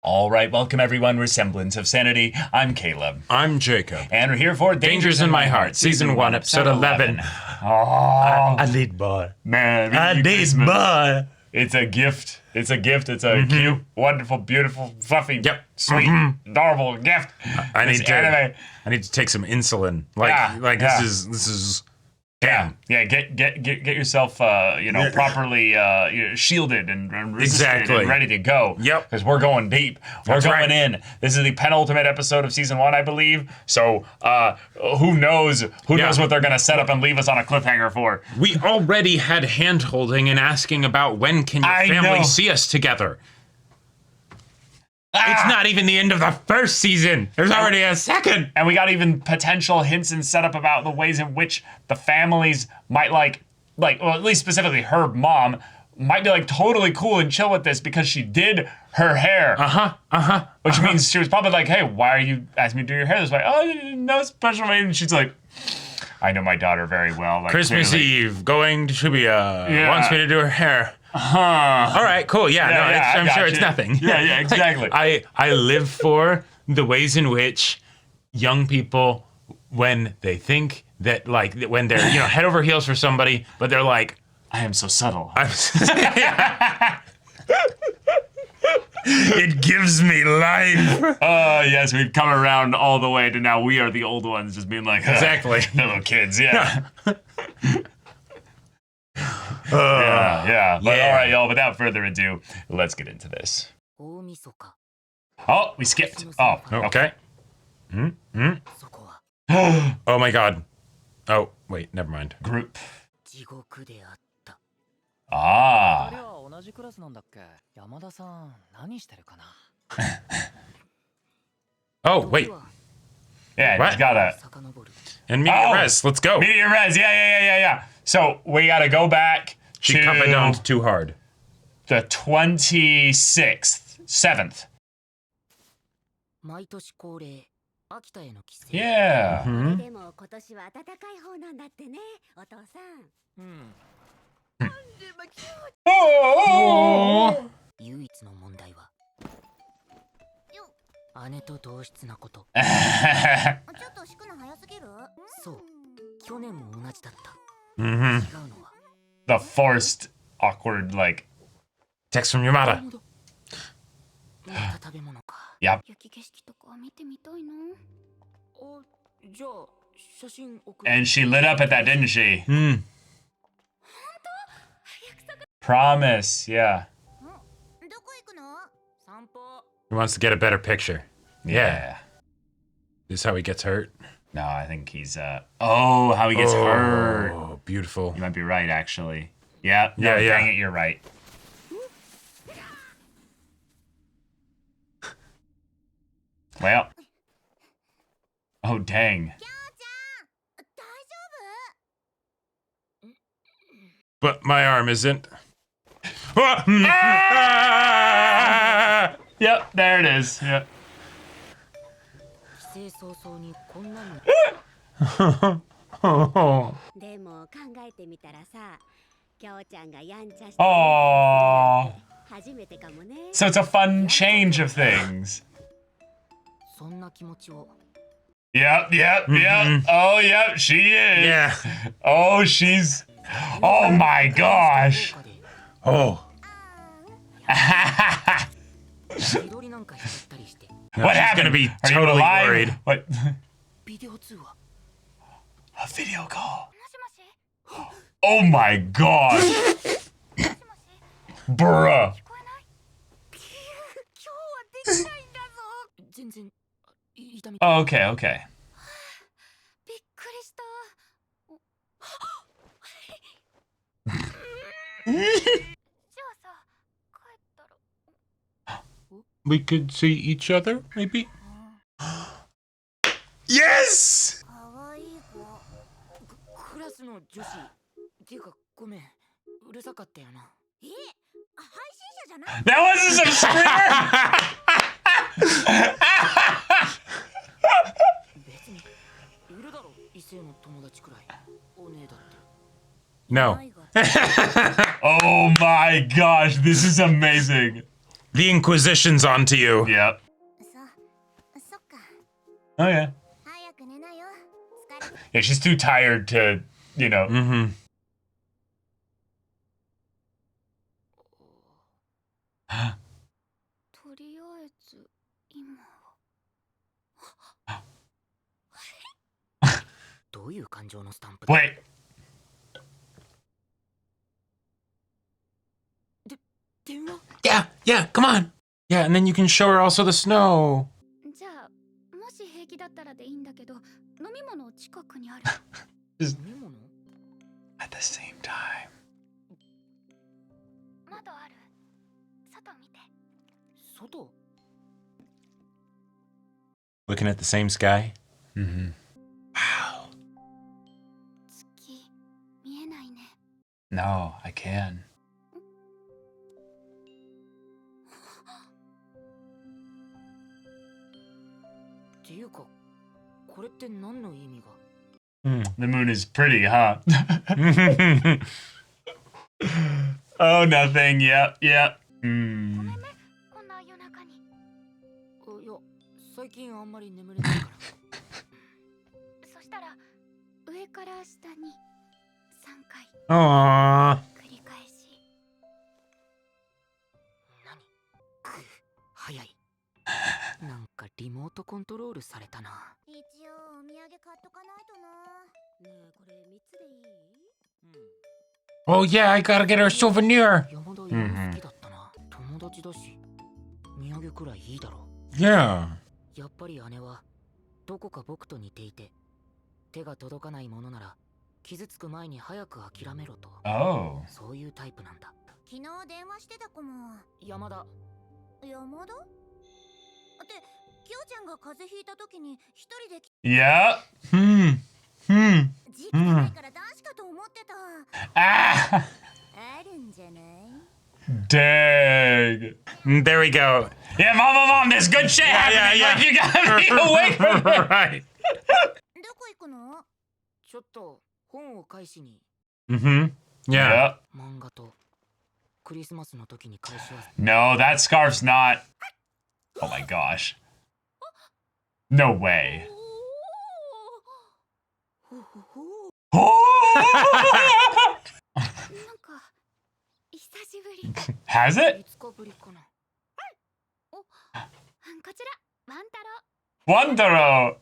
All right, welcome everyone. We're Semblance of Sanity. I'm Caleb. I'm Jacob. And we're here for Dangers in My Heart, Season 1, Episode 11. Oh, I need more. man. I need Christmas. more. It's a gift. It's a gift. It's a cute, wonderful, beautiful, fluffy, sweet, adorable gift. I need It's anime. to take some insulin. This is Yeah, get yourself, properly shielded and resisted Exactly. and ready to go. Yep. Because we're going deep. We're That's going right. in. This is the penultimate episode of Season 1, I believe. So, who knows? Who knows what they're going to set up and leave us on a cliffhanger for? We already had hand-holding and asking about when can your family see us together. It's not even the end of the first season. There's already a second. And we got even potential hints and setup about the ways in which the families might well, at least specifically her mom, might be totally cool and chill with this because she did her hair. Which means she was probably like, hey, why are you asking me to do your hair this way? Oh, no special reason. And she's like, I know my daughter very well. Christmas clearly. Eve, going to Shibuya, wants me to do her hair. All right, cool. I'm sure it's nothing. Yeah, exactly. I live for the ways in which young people, when they think that, when they're head over heels for somebody, but they're like, I am so subtle. It gives me life. Yes, we've come around all the way to now we are the old ones, just being like, Exactly. the little kids, yeah. Yeah. But all right, y'all, without further ado, let's get into this. Oh, we skipped. Oh, Okay. Oh my god. Oh, wait, never mind. Group. Ah. Oh, wait. Yeah, What? he's got a... And media res, let's go. Meteor res, yeah. So, we gotta go back She to... cut my down too hard. the 26th, 7th. Yeah. でも今年は暖かい方なんだってね、お父さん。Oh! 唯一の問題は姉と同質なこと。ちょっと敷くの早すぎる？そう、去年も同じだった。 Mm-hmm. 違うのは The forced, awkward, Text from your mother. また食べ物か。 Yep. 雪景色とか見てみたいの？あ、じゃあ写真送る。 And she lit up at that, didn't she? Mm. Promise, yeah. どこ行くの？散歩。 He wants to get a better picture. Yeah. This is how he gets hurt. No, I think he's, how he gets hurt. Oh, beautiful. You might be right, actually. Yeah, Yeah. Dang it, you're right. Well. Oh, dang. 大丈 But my arm isn't. Yep, there it is. Yep. 帰省早々にこんなの。夫？でも考えてみたらさ、きょうちゃんがやんちゃして Aww. 初めてかもね。 So it's a fun change of things. そんな気持ちを。 Yep. Oh, yep, she is. Yeah. Oh, she's... Oh, my gosh. Oh. 自撮りなんかしちゃったりして。 What she's happened? gonna be Are you totally alive? worried. What? ビデオ通話。 A video call. もしもし？ Oh, my gosh. もしもし？ Bruh. 聞こえない？今日はできないんだぞ。全然痛み。 Oh, okay. びっくりした。じゃあさ、帰ったら。 We could see each other, maybe? Yes! かわいい子。クラスの女子。ていうかごめん。うるさかったよな。え？配信者じゃない？ That wasn't some screamer! 別にいるだろ異性の友達くらい。おねえだって。 No. Oh my gosh, this is amazing. The Inquisition's onto you. Yep. そっか Oh yeah. 早く寝なよ疲れ Yeah, she's too tired to, you know. Mm-hmm. とりあえず今どういう感情のスタンプだ Wait. 電話 Yeah, yeah, come on. Yeah, and then you can show her also the snow. じゃあもし平気だったらでいいんだけど飲み物近くにある Just 飲み物 at the same time. 窓ある外見て外 Looking at the same sky. Mm-hmm. Wow. 月見えないね No, I can. っていうかこれって何の意味が The moon is pretty, huh? Oh, nothing. Yep, yep. ご Mm. めんねこんな夜中にいや最近あんまり眠れないからそしたら上から下に3回 Aww. 繰り返し何早いなんかリモートコントロールされたな一応お土産買っとかないとなねえこれ3つでいい Oh yeah, I gotta get her a souvenir. 山田犬好きだったな、友達だし土産くらいいいだろ Yeah. やっぱり姉はどこか僕と似ていて手が届かないものなら傷つく前に早く諦めろと Oh. そういうタイプなんだ昨日電話してた子も山田山田ってきよちゃんが風邪ひいた時に一人で Yep. Hmm. 時期じゃないから男子かと思ってた Ah. あるんじゃない Dang. There we go. Yeah, mom, there's good shit happening. yeah. Like, you gotta be away from it. Right. どこ行くのちょっと本を返しに Mm-hmm. Yeah. Yep. 漫画とクリスマスの時に返しは No, that scarf's not. Oh my gosh. No way. なんか久しぶり Has it? いつかぶりかなおこちらワン太 Wondero. 郎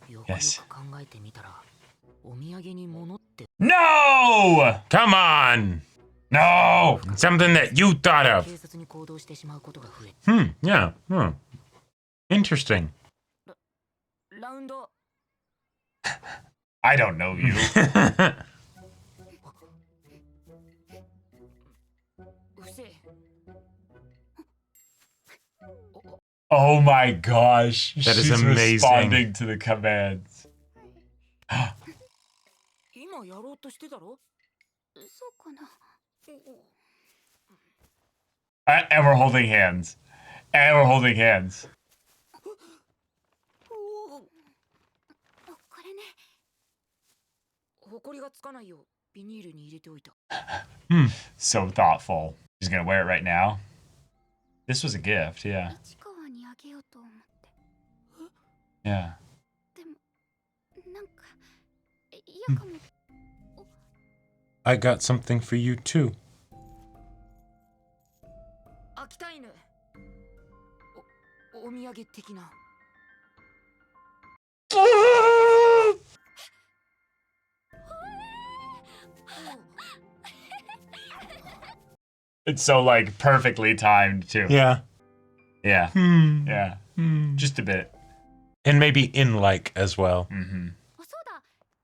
よくよ Yes. く考えてみたらお土産に物って No! Come on. No! Something that you thought of. 警察に行動してしまうことが増え Yeah. Interesting. ラウンド I don't know you. うせえ Oh my gosh. That is She's amazing. responding to the commands. 今やろうとしてたろそうかな And we're holding hands. And we're holding hands. これねほこりがつかないようビニールに入れておいた So thoughtful. She's gonna wear it right now. This was a gift, yeah. 市川にあげようと思って Yeah. でもなんか嫌かも I got something for you too. 秋田犬お土産的な It's so like perfectly timed too. Yeah. Yeah. Yeah. Just a bit. And maybe in like as well. Mm-hmm. あそうだ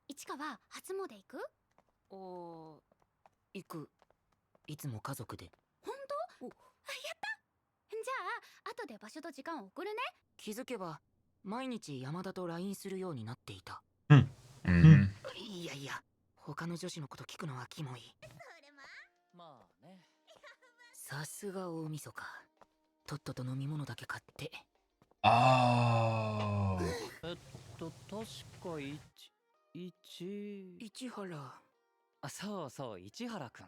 市川初詣行くお行くいつも家族で本当やったじゃあ後で場所と時間を送るね気づけば毎日山田と LINE するようになっていた Mm-hmm. いやいや他の女子のこと聞くのはキモいまあねさすが大晦日とっとと飲み物だけ買って Oh. 確か市原あ、そうそう、市原くん。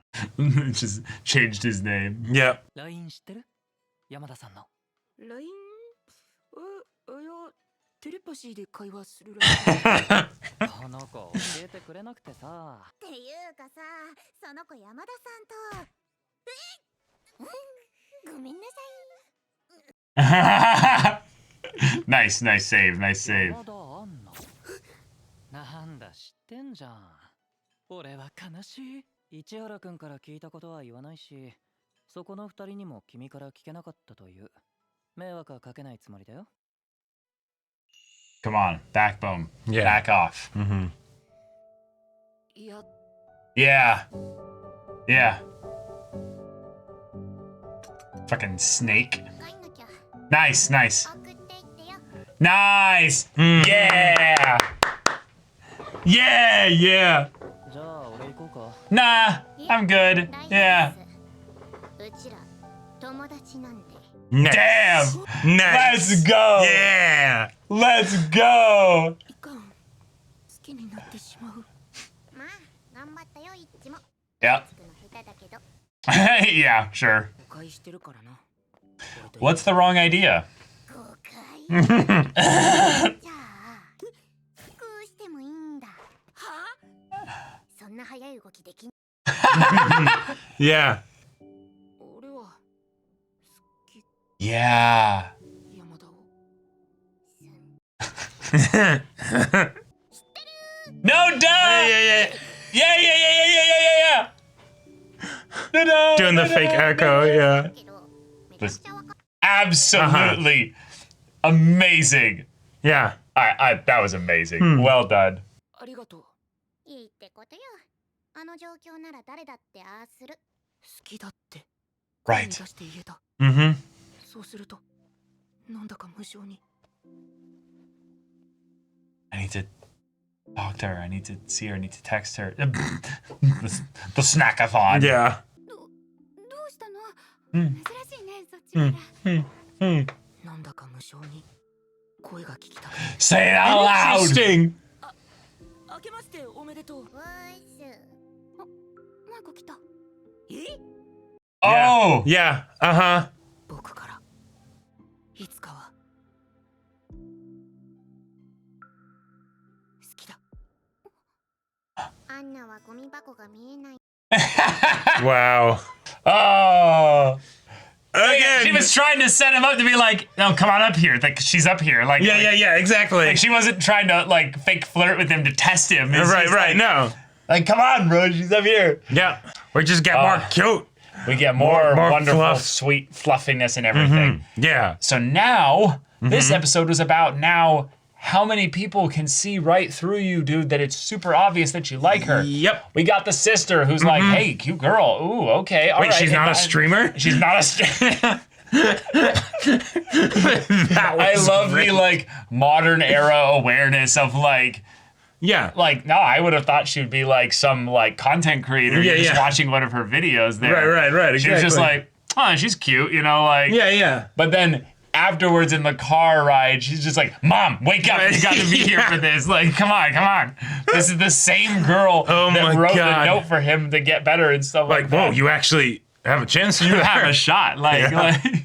Just changed his name. Yep. LINE 知ってる山田さんの。 LINE？ いや、テレパシーで会話するらしい。この子教えてくれなくてさ。っていうかさ、その子山田さんとごめんなさい。 Nice, nice save, nice save. まだあんの。なんだ知ってんじゃん。俺は悲しい。市原くんから聞いたことは言わないし、そこの二人にも君から聞けなかったという。迷惑はかけないつもりだよ。 Come on, backbone. Yeah. Back off. Mm-hmm. いや、 Yeah. Yeah. Fucking snake. 帰んなきゃ。 Nice, nice. 送っていってよ。 Nice! Yeah! Yeah, yeah! じゃあ俺行こうか。 Nah, I'm good. 大丈夫 Yeah. です。うちら友達なんで。 Nice. Damn! Nice. Let's go! Yeah. Let's go! いかん。好きになってしまう。まあ、頑張ったよ、いっちも。 Yeah. つくの下手だけど。 Yeah, sure. 誤解してるからな。 What's the wrong idea? 誤解。じゃあ、こうしてもいいんだ。はあ？そんな早い動きできん。 Yeah. 俺は好き Yeah. 山田を。 No, duh! Yeah, yeah, Yeah, yeah, yeah, yeah, yeah, yeah, yeah, yeah. Doing the fake echo, yeah. だけど、めちゃくちゃわか Absolutely amazing. Yeah. That was amazing. Well done. ありがとう。好いいってことよ。あの状況なら誰だってああする。きだって。 Right. 声に出して言えた。 Mm-hmm. そうすると、なんだか無性に。 I need to talk to her. I need to see her. I need to text her. the snackathon. Yeah. どうしたの？うん珍しいね、そっちから。なんだか無性に声が聞きたくて。 Say it out loud. Interesting. 明けましておめでとう。ボイス。マイコ来た。 Oh. Yeah. Uh-huh. 僕からいつかは好きだ。アンナはゴミ箱が見えない。 Wow. Oh. Again. She was trying to set him up to be like, no, come on up here. Like she's up here. Like Yeah, yeah, yeah. Exactly. Like she wasn't trying to like fake flirt with him to test him. It's Right, just right. Like, No. like, come on, bro. She's up here. Yeah. We just get more cute. We get more More wonderful, fluff. sweet fluffiness and everything. Yeah. So now, this episode was about now how many people can see right through you, dude, that it's super obvious that you like her. Yep. We got the sister who's like, hey, cute girl. Ooh, okay. All Wait, right. she's not a streamer? She's not a streamer. That I was love great. the like modern era awareness of like Yeah. no, I would have thought she would be like some like content creator. Yeah, You're just yeah. watching one of her videos there. Right. She was just exactly. like, oh, she's cute, you know, like. Yeah. But then afterwards in the car ride, she's just like, Mom, wake up. You got to be here for this. Like, come on. This is the same girl Oh that my wrote God. the note for him to get better and stuff like, Like, that. whoa, you actually have a chance to You have a shot. Like, Yeah. like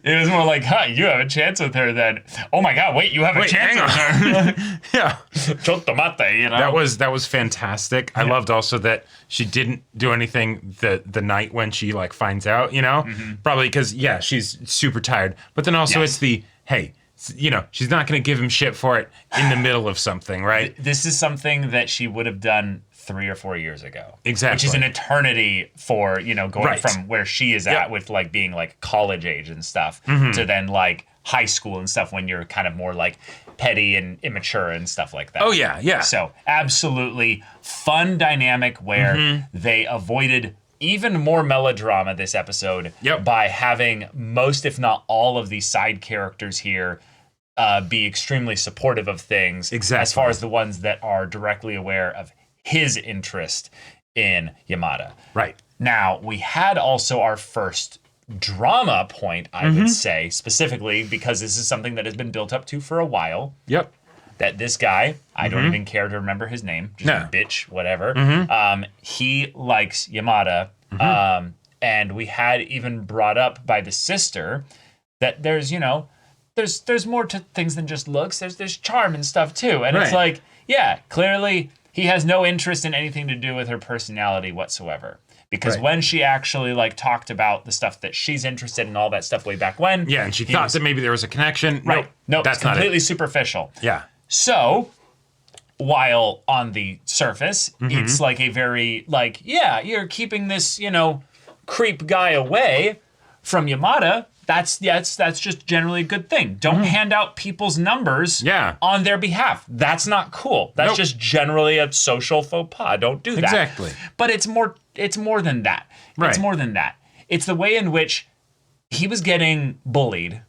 it was more like, you have a chance with her then. Oh my God, wait, you have a Wait, chance hang with her. Yeah. Chotto mate, you know? That was fantastic. I loved also that she didn't do anything the night when she like finds out, you know? Probably because she's super tired. But then also Yes. it's the hey, you know, she's not going to give him shit for it in the middle of something, right? This is something that she would have done 3 or 4 years ago. Exactly. Which is an eternity for, you know, going Right. from where she is at Yep. with like being like college age and stuff to then like high school and stuff when you're kind of more like petty and immature and stuff like that. Oh yeah. So absolutely fun dynamic where they avoided even more melodrama this episode Yep. by having most, if not all, of these side characters here be extremely supportive of things. Exactly. As far as the ones that are directly aware of his interest in Yamada. Right. Now, we had also our first drama point, I would say, specifically because this is something that has been built up to for a while. Yep. That this guy, I don't even care to remember his name, just No. a bitch, whatever. He likes Yamada, and we had even brought up by the sister that there's, there's more to things than just looks. There's charm and stuff too. And it's Right. like, yeah, clearly he has no interest in anything to do with her personality whatsoever. Because Right. when she actually like talked about the stuff that she's interested in, all that stuff way back when. Yeah, and she he thought was- that maybe there was a connection. Right. Nope, That's that's not completely it. superficial. Yeah. So, while on the surface, it's like a very, like, yeah, you're keeping this, creep guy away from Yamada. That's just generally a good thing. Don't hand out people's numbers Yeah. on their behalf. That's not cool. That's Nope. just generally a social faux pas. Don't do that. Exactly. But it's more than that. It's Right. more than that. It's the way in which he was getting bullied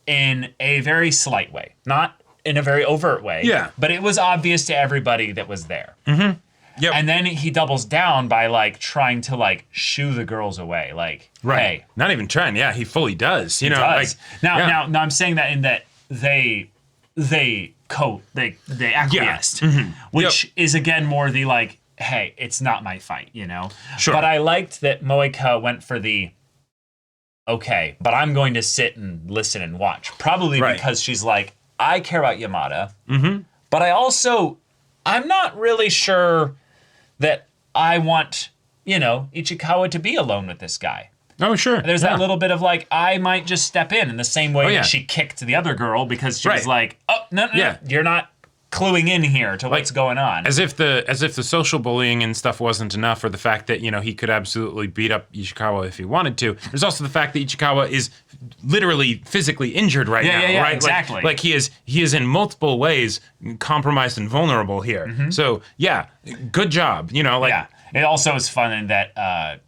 in a very slight way, not in a very overt way. Yeah. But it was obvious to everybody that was there. Yep. And then he doubles down by like trying to like shoo the girls away. Like, Right. hey, Not even trying. Yeah, he fully does. You know, does. like Now I'm saying that in that they acquiesced, which is again more the like, hey, it's not my fight, Sure. But I liked that Moeka went for the okay, but I'm going to sit and listen and watch. Probably Right. because she's like, I care about Yamada, but I'm not really sure that I want, Ichikawa to be alone with this guy. Oh, sure. There's that little bit of like, I might just step in the same way yeah. that she kicked the other girl because she was Right. like, oh, no, Yeah. you're not cluing in here to what's going on. As if the social bullying and stuff wasn't enough, or the fact that he could absolutely beat up Ichikawa if he wanted to. There's also the fact that Ichikawa is literally physically injured right now. Yeah, right? exactly. Like he is in multiple ways compromised and vulnerable here. So yeah, good job. Yeah. It also is fun in that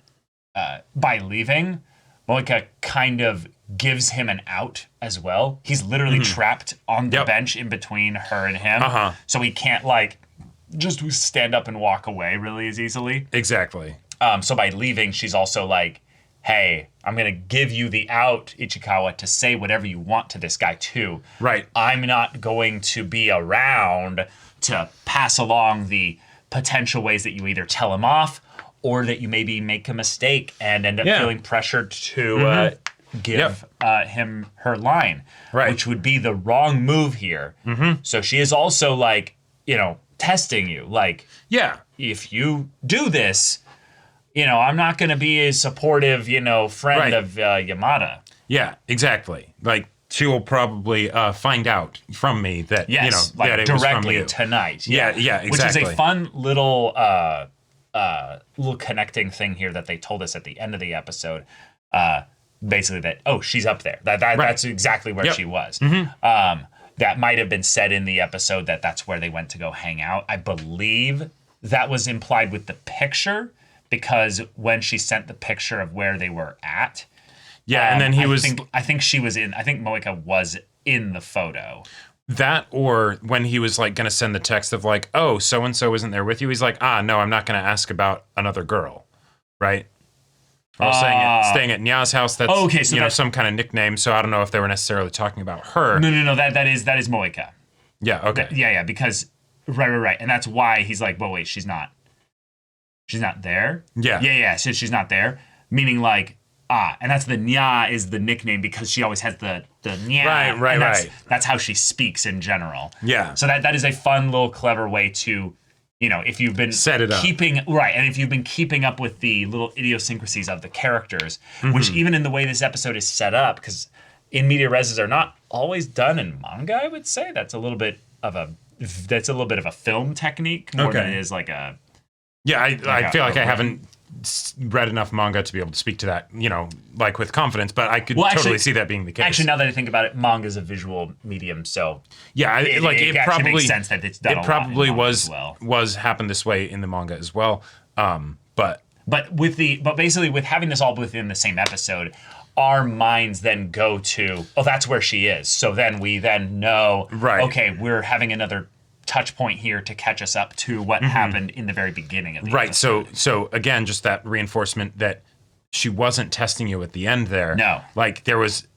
by leaving, Moeka kind of gives him an out as well. He's literally trapped on the Yep. bench in between her and him. Uh-huh. So he can't like just stand up and walk away really as easily. Exactly. So by leaving, she's also like, hey, I'm going to give you the out, Ichikawa, to say whatever you want to this guy too. Right. I'm not going to be around to pass along the potential ways that you either tell him off or that you maybe make a mistake and end up Yeah. feeling pressured to give him her line, Right. which would be the wrong move here. So she is also like, testing you. Like, Yeah. if you do this, I'm not going to be a supportive, friend Right. of Yamada. Yeah. Exactly. Like she will probably find out from me that Yes, that it was from directly you. tonight. Yeah, Which is a exactly. fun little connecting thing here that they told us at the end of the episode. Basically that, she's up there. That's exactly where Yep. she was. That might have been said in the episode that that's where they went to go hang out. I believe that was implied with the picture because when she sent the picture of where they were at, Yeah, and then he was I think she was in. I think Moeka was in the photo. that, or when he was like going to send the text of like, oh, so and so isn't there with you. He's like, no, I'm not going to ask about another girl, right? Or staying at Nya's house. That's okay, so that's- some kind of nickname. So I don't know if they were necessarily talking about her. No. That is Moeka. Yeah. Okay. Yeah, because right, and that's why he's like, well, wait, she's not there. Yeah. Yeah. So she's not there, meaning like and that's the Nya is the nickname because she always has the Nya. Right, and that's, right. That's how she speaks in general. Yeah. So that is a fun little clever way to, if you've been Set it up. and if you've been keeping up with the little idiosyncrasies of the characters, which even in the way this episode is set up, because in media reses are not always done in manga, I would say that's a little bit of a film technique more than Okay. it is like a. Yeah, I feel like I a- haven't read enough manga to be able to speak to that, like with confidence, but I could Well, totally actually- see that being the case. Actually, now that I think about it, manga is a visual medium, so yeah, it actually probably makes sense that it's done a it lot probably in manga was as well. was happened this way in the manga as well. But But basically with having this all within the same episode, our minds then go to, that's where she is. So then we know, Right. okay, we're having another touch point here to catch us up to what happened in the very beginning of the right, episode. so again, just that reinforcement that she wasn't testing you at the end there. No. Like there was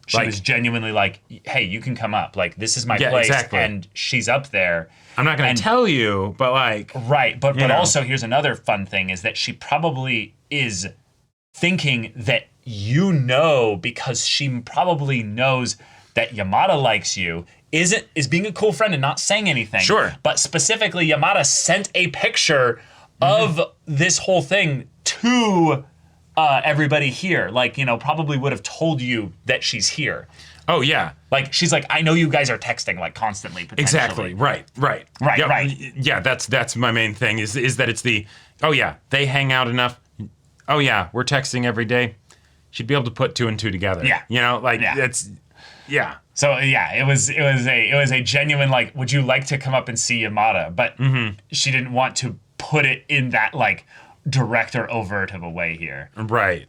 She was genuinely like, hey, you can come up. Like, this is my Yeah, place. exactly. And she's up there. I'm not going And- to tell you, but like Right. But know. also, here's another fun thing is that she probably is thinking that because she probably knows that Yamada likes you, is being a cool friend and not saying anything. Sure. But specifically, Yamada sent a picture of this whole thing to everybody here. Like, probably would have told you that she's here. Oh, yeah. Like, she's like, I know you guys are texting, like, constantly, potentially. Exactly. Right. Right, Yeah, right. Yeah, that's my main thing is that it's the, oh, yeah, they hang out enough. Oh, yeah, we're texting every day. She'd be able to put 2 and 2 together. Yeah. It's, yeah. So yeah, it was a genuine like, would you like to come up and see Yamada? But she didn't want to put it in that like direct or overt of a way here. Right.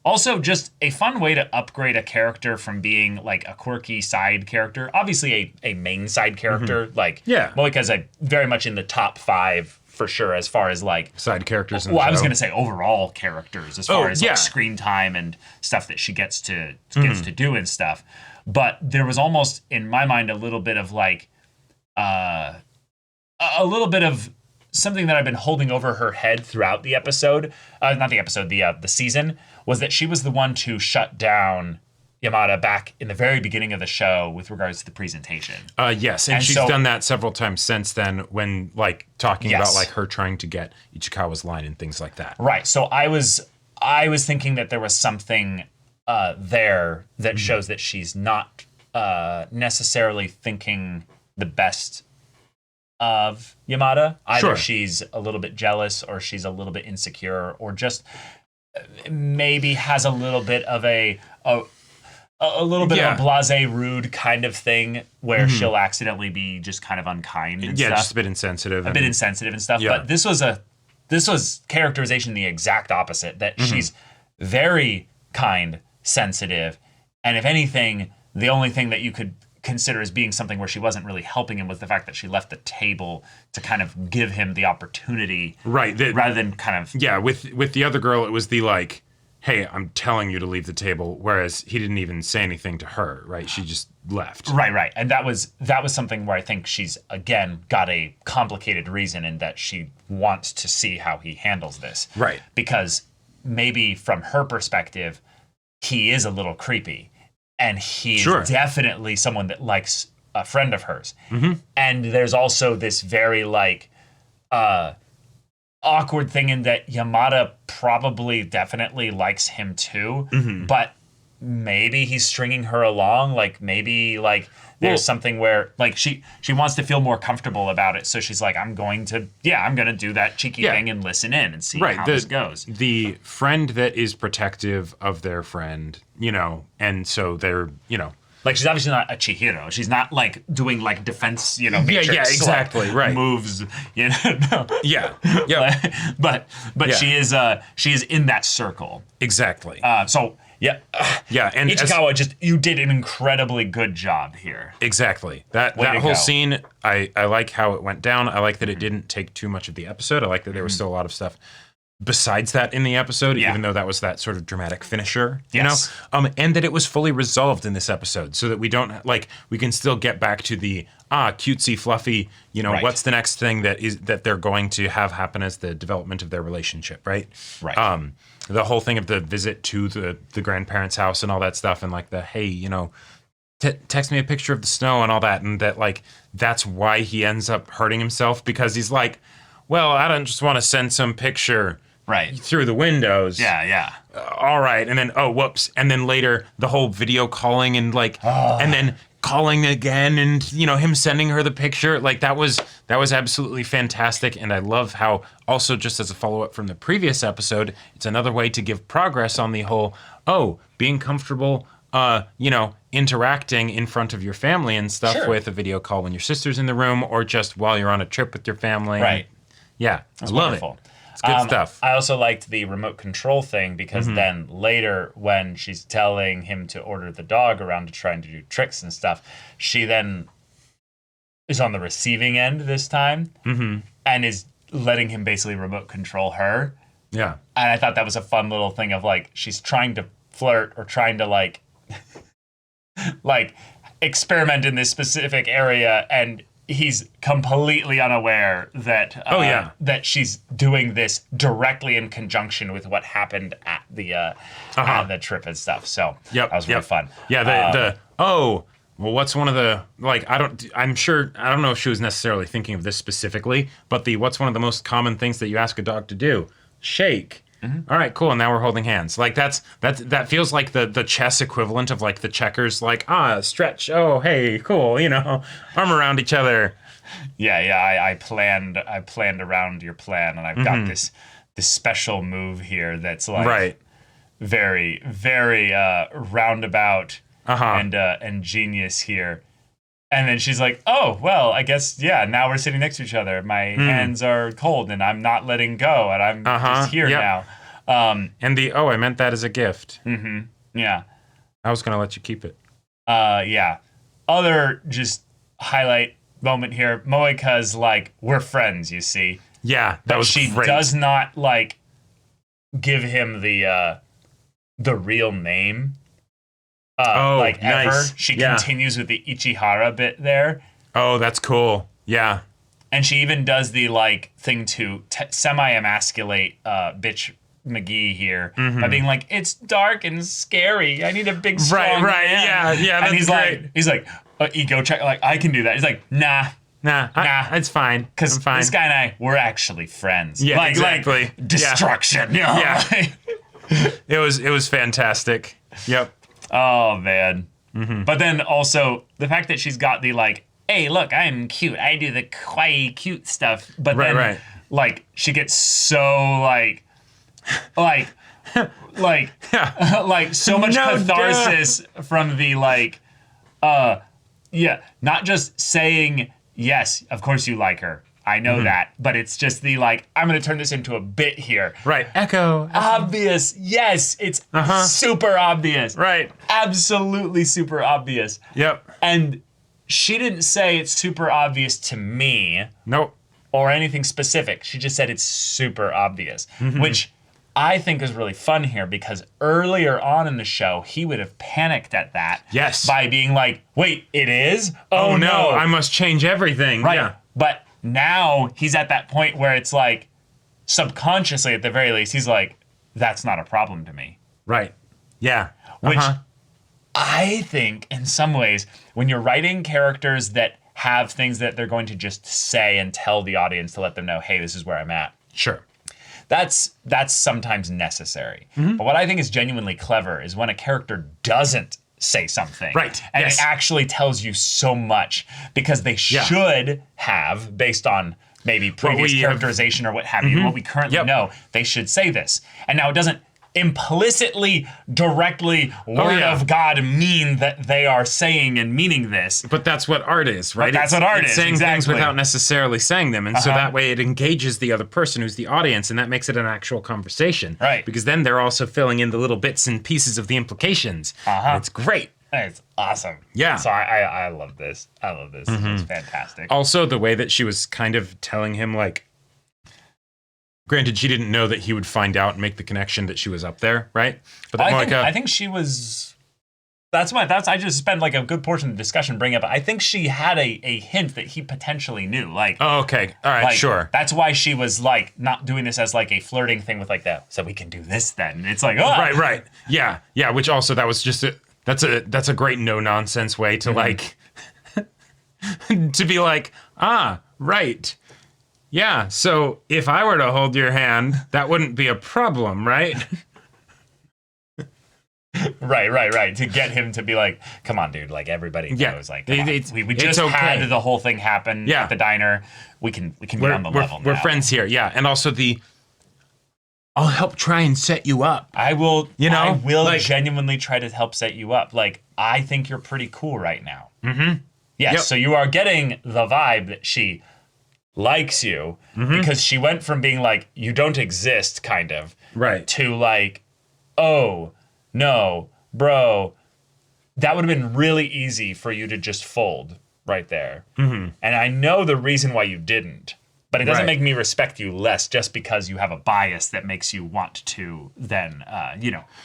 Also, just a fun way to upgrade a character from being like a quirky side character, obviously a main side character, like Moika's very much in the top 5 for sure as far as like side characters. Well, I was going to say overall characters as far as like screen time and stuff that she gets to do and stuff. But there was almost in my mind a little bit of like a little bit of something that I've been holding over her head throughout the episode, not the episode, the season, was that she was the one to shut down Yamada back in the very beginning of the show with regards to the presentation. Yes, and she's done that several times since then when like talking about like her trying to get Ichikawa's line and things like that. Right. So I was thinking that there was something there that shows that she's not necessarily thinking the best of Yamada. Either she's a little bit jealous or she's a little bit insecure or just maybe has a little bit of a little bit of a blasé, rude kind of thing where she'll accidentally be just kind of unkind and stuff. Just a bit insensitive. A bit insensitive and stuff. But this was characterization the exact opposite, that she's very kind, sensitive, and if anything, the only thing that you could consider as being something where she wasn't really helping him was the fact that she left the table to kind of give him the opportunity. Right. Rather than kind of... Yeah, with the other girl, it was the like, hey, I'm telling you to leave the table, whereas he didn't even say anything to her, right? She just left. Right. And that was something where I think she's, again, got a complicated reason in that she wants to see how he handles this. Right. Because maybe from her perspective, he is a little creepy. And he's definitely someone that likes a friend of hers. And there's also this very, like, awkward thing in that Yamada probably definitely likes him too, but maybe he's stringing her along. Like, maybe, like, there's something where, like, she wants to feel more comfortable about it. So she's like, I'm going to do that cheeky thing and listen in and see how this goes. The friend that is protective of their friend, and so they're, Like, she's obviously not a Chihiro. She's not, like, doing, like, defense, matrix, exactly, like, right. moves, No. Yeah. But she is in that circle. Exactly. Yeah, and Ichikawa, you did an incredibly good job here. Exactly. That whole scene, I like how it went down. I like that it didn't take too much of the episode. I like that there was still a lot of stuff besides that in the episode, even though that was that sort of dramatic finisher, you know? And that it was fully resolved in this episode so that we don't, we can still get back to the, cutesy, fluffy, what's the next thing that they're going to have happen as the development of their relationship, right? Right. The whole thing of the visit to the grandparents' house and all that stuff and like the, hey, text me a picture of the snow and all that. And that, that's why he ends up hurting himself because he's like, well, I don't just want to send some picture through the windows. Yeah. All right. And then, whoops. And then later, the whole video calling and and then calling again and, him sending her the picture. That was absolutely fantastic. And I love how also just as a follow-up from the previous episode, it's another way to give progress on the whole, being comfortable, interacting in front of your family and stuff with a video call when your sister's in the room or just while you're on a trip with your family. Right. Yeah. That's love wonderful. It. It's good stuff. I also liked the remote control thing because then later when she's telling him to order the dog around to try and do tricks and stuff, she then is on the receiving end this time and is letting him basically remote control her. Yeah. And I thought that was a fun little thing of she's trying to flirt or trying to experiment in this specific area and he's completely unaware that that she's doing this directly in conjunction with what happened at the trip and stuff. So that was really fun. Yeah, well, what's one of the, like, I don't know if she was necessarily thinking of this specifically, but what's one of the most common things that you ask a dog to do? Shake. All right, cool. And now we're holding hands. Like that feels like the chess equivalent of like the checkers, like, stretch. Oh, hey, cool. Arm around each other. Yeah. I planned around your plan, and I've got this special move here that's like very, very roundabout and genius here. And then she's like, oh, well, I guess, now we're sitting next to each other. My hands are cold, and I'm not letting go, and I'm just here now. And I meant that as a gift. Yeah. I was going to let you keep it. Yeah. Other just highlight moment here. Moeka's like, we're friends, you see. Yeah, that was she great. Does not, like, give him the real name. Like nice. ever. She continues with the Ichihara bit there. Oh, that's cool. Yeah. And she even does the like thing to semi-emasculate bitch McGee here by being like, it's dark and scary. I need a big strong man. Yeah. And That's he's like, ego check. Like, I can do that. He's like, nah. It's fine. Because this guy and I, we're actually friends. Yeah, like, exactly. Like destruction. Yeah. It was fantastic. Yep. Oh, man. But then also the fact that she's got the like, hey, look, I'm cute. I do the kawaii cute stuff. But then like she gets so like so much catharsis from the like, not just saying, yes, of course you like her. I know that, but it's just the like, I'm going to turn this into a bit here. Right. Echo. Obvious. Yes, it's super obvious. Right. Absolutely super obvious. Yep. And she didn't say it's super obvious to me. Nope. Or anything specific. She just said it's super obvious, which I think is really fun here because earlier on in the show, he would have panicked at that. Yes. By being like, wait, it is? Oh no. I must change everything. Right. Yeah. But now he's at that point where it's like, subconsciously at the very least, he's like, that's not a problem to me. Right. Yeah. Which I think in some ways, when you're writing characters that have things that they're going to just say and tell the audience to let them know, hey, this is where I'm at. Sure. That's sometimes necessary. But what I think is genuinely clever is when a character doesn't say something. Right. And it actually tells you so much because they should have, based on maybe previous characterization or what have you, what we currently know, they should say this. And now it doesn't implicitly, directly, word of God mean that they are saying and meaning this. But that's what art is, right? That's what art is, saying things exactly. without necessarily saying them. And so that way it engages the other person who's the audience, and that makes it an actual conversation. Right. Because then they're also filling in the little bits and pieces of the implications. And it's great. It's awesome. Yeah. So I love this. I love this. It's fantastic. Also, the way that she was kind of telling him, like, granted, she didn't know that he would find out and make the connection that she was up there, right? But I think she was. I just spent like a good portion of the discussion bringing up. I think she had a hint that he potentially knew. Like, oh, okay, all right, like, sure. That's why she was like not doing this as like a flirting thing with like that. So we can do this then. It's like, right, yeah. Which also that was just that's a great no nonsense way to like to be like, right. Yeah, so if I were to hold your hand, that wouldn't be a problem, right? Right. To get him to be like, come on, dude, like everybody knows. Like, we just had the whole thing happen at the diner. We can be on the level now. We're friends here, yeah. And also I'll help try and set you up. I will, I will like, genuinely try to help set you up. Like, I think you're pretty cool right now. Yes, so you are getting the vibe that she likes you because she went from being like, you don't exist, kind of, right, to like, oh, no, bro, that would have been really easy for you to just fold right there. And I know the reason why you didn't, but it doesn't make me respect you less just because you have a bias that makes you want to then,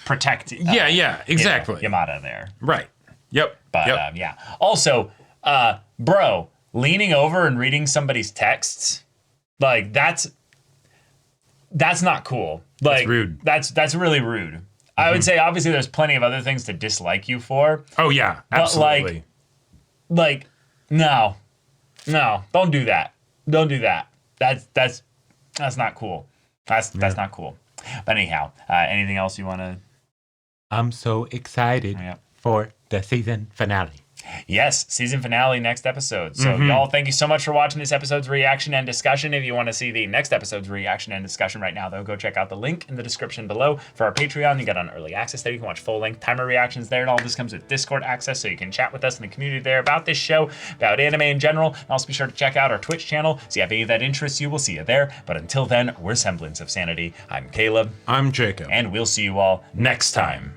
protect. Exactly. Yamada there. Right. Yep. But, yeah. Also, bro, leaning over and reading somebody's texts, like that's not cool. Like That's rude. That's really rude. I would say obviously there's plenty of other things to dislike you for. Oh yeah, absolutely. Like no, don't do that. Don't do that. That's not cool. That's not cool. But anyhow, anything else you want to? I'm so excited for the season finale. Yes, season finale next episode. So y'all, thank you so much for watching this episode's reaction and discussion. If you want to see the next episode's reaction and discussion right now, though, go check out the link in the description below for our Patreon. You get on early access there. You can watch full-length timer reactions there, and all this comes with Discord access, so you can chat with us in the community there about this show, about anime in general. And also be sure to check out our Twitch channel. So if any of that interests you, we'll see you there. But until then, we're Semblance of Sanity. I'm Caleb. I'm Jacob. And we'll see you all next time.